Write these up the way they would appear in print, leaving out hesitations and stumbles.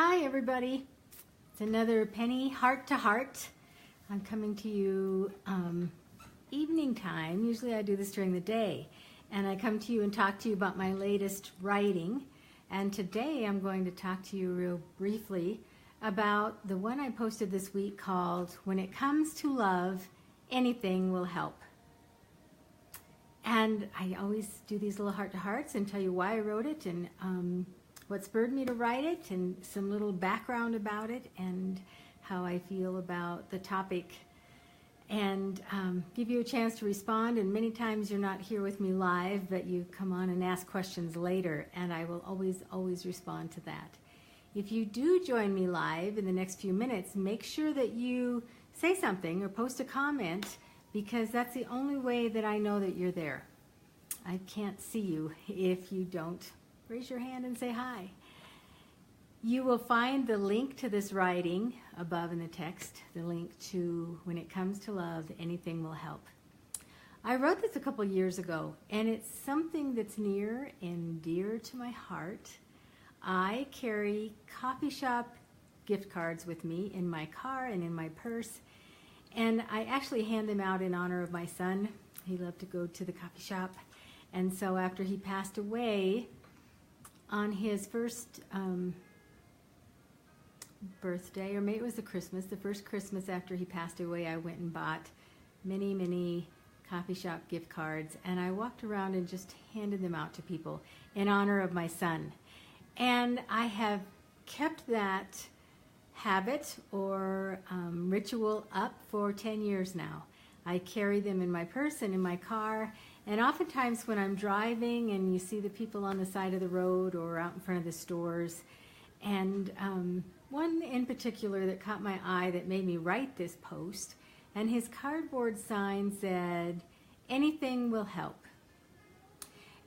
Hi everybody, it's another Penny Heart to Heart. I'm coming to you evening time. Usually I do this during the day, and I come to you and talk to you about my latest writing. And today I'm going to talk to you real briefly about the one I posted this week called When It Comes to Love, Anything Will Help. And I always do these little heart-to-hearts and tell you why I wrote it and what spurred me to write it and some little background about it and how I feel about the topic, and give you a chance to respond. And many times you're not here with me live, but you come on and ask questions later, and I will always respond to that. If you do join me live in the next few minutes, make sure that you say something or post a comment, because that's the only way that I know that you're there. I can't see you if you don't raise your hand and say hi. You will find the link to this writing above in the text, the link to When It Comes to Love, Anything Will Help. I wrote this a couple years ago, and it's something that's near and dear to my heart. I carry coffee shop gift cards with me in my car and in my purse, and I actually hand them out in honor of my son. He loved to go to the coffee shop, and so after he passed away, on his first birthday, or maybe it was the first Christmas after he passed away, I went and bought many coffee shop gift cards, and I walked around and just handed them out to people in honor of my son. And I have kept that habit or ritual up for 10 years now. I carry them in my purse and in my car, and oftentimes when I'm driving and you see the people on the side of the road or out in front of the stores, and one in particular that caught my eye that made me write this post, and his cardboard sign said, "Anything will help."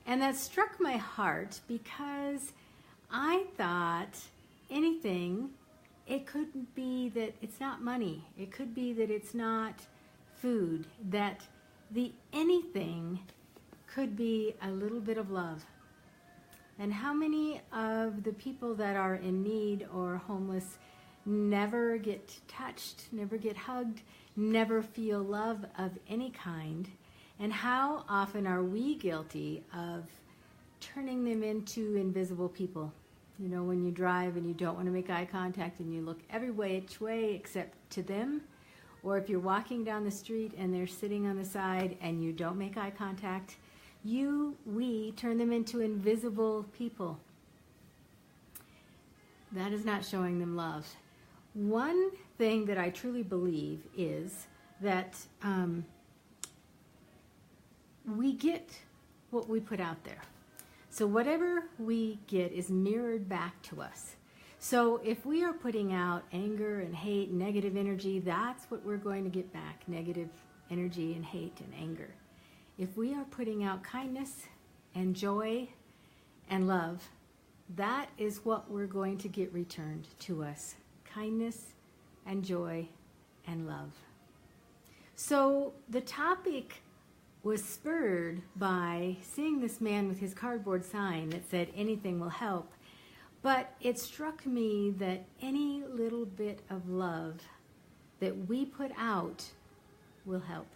And that struck my heart because I thought anything, it could be that it's not money, it could be that it's not food, that the anything could be a little bit of love. And how many of the people that are in need or homeless never get touched, never get hugged, never feel love of any kind? And how often are we guilty of turning them into invisible people? You know, when you drive and you don't want to make eye contact and you look every which way except to them, or if you're walking down the street and they're sitting on the side and you don't make eye contact, we turn them into invisible people. That is not showing them love. One thing that I truly believe is that we get what we put out there. So whatever we get is mirrored back to us. So if we are putting out anger and hate and negative energy, that's what we're going to get back, negative energy and hate and anger. If we are putting out kindness and joy and love, that is what we're going to get returned to us. Kindness and joy and love. So the topic was spurred by seeing this man with his cardboard sign that said, "Anything will help." But it struck me that any little bit of love that we put out will help.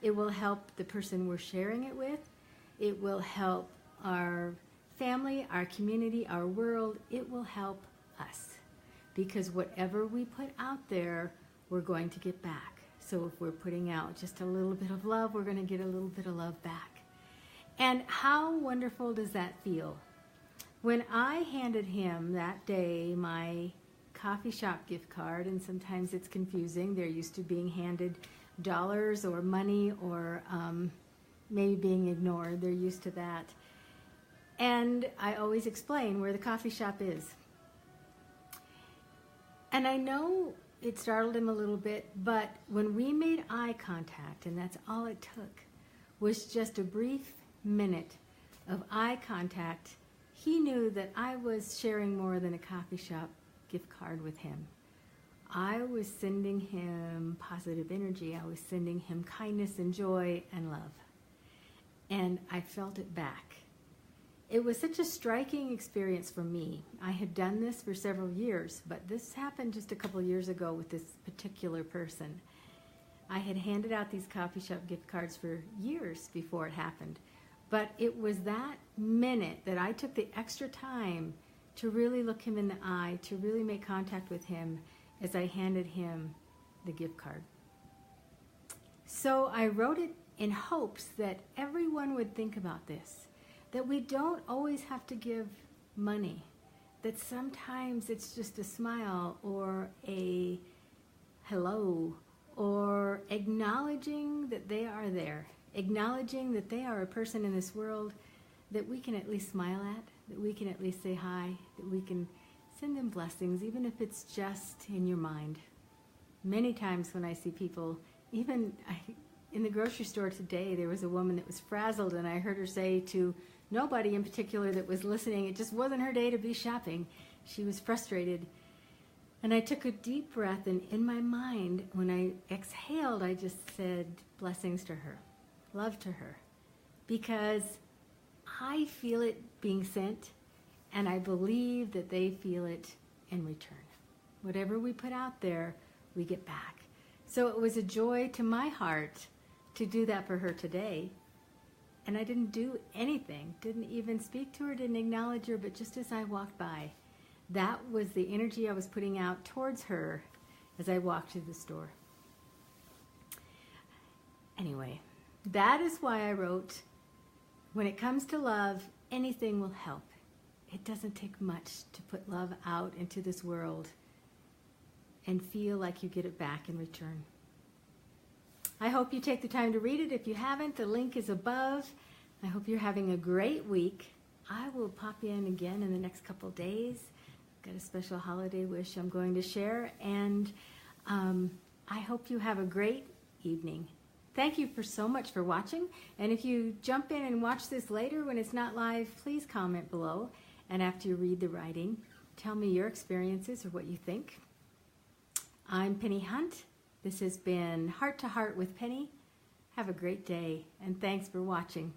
It will help the person we're sharing it with. It will help our family, our community, our world. It will help us. Because whatever we put out there, we're going to get back. So if we're putting out just a little bit of love, we're going to get a little bit of love back. And how wonderful does that feel? When I handed him that day my coffee shop gift card, and sometimes it's confusing, they're used to being handed dollars or money or maybe being ignored. They're used to that. And I always explain where the coffee shop is. And I know it startled him a little bit, but when we made eye contact, and that's all it took, was just a brief minute of eye contact, he knew that I was sharing more than a coffee shop gift card with him. I was sending him positive energy. I was sending him kindness and joy and love. And I felt it back. it was such a striking experience for me. I had done this for several years, but this happened just a couple of years ago with this particular person. I had handed out these coffee shop gift cards for years before it happened, but it was that minute that I took the extra time to really look him in the eye, to really make contact with him as I handed him the gift card. So I wrote it in hopes that everyone would think about this, that we don't always have to give money, that sometimes it's just a smile or a hello or acknowledging that they are there, acknowledging that they are a person in this world that we can at least smile at, that we can at least say hi, that we can send them blessings, even if it's just in your mind. Many times when I see people, in the grocery store today, there was a woman that was frazzled, and I heard her say to nobody in particular that was listening, it just wasn't her day to be shopping. She was frustrated. And I took a deep breath, and in my mind, when I exhaled, I just said blessings to her, love to her, because I feel it being sent, and I believe that they feel it in return. Whatever we put out there, we get back. So it was a joy to my heart to do that for her today. And I didn't do anything, didn't even speak to her, didn't acknowledge her, but just as I walked by, that was the energy I was putting out towards her as I walked through the store. Anyway, that is why I wrote, when it comes to love, anything will help. It doesn't take much to put love out into this world and feel like you get it back in return. I hope you take the time to read it. If you haven't, the link is above. I hope you're having a great week. I will pop in again in the next couple of days. I've got a special holiday wish I'm going to share, and I hope you have a great evening. Thank you so much for watching, and if you jump in and watch this later when it's not live, please comment below, and after you read the writing, tell me your experiences or what you think. I'm Penny Hunt. This has been Heart to Heart with Penny. Have a great day, and thanks for watching.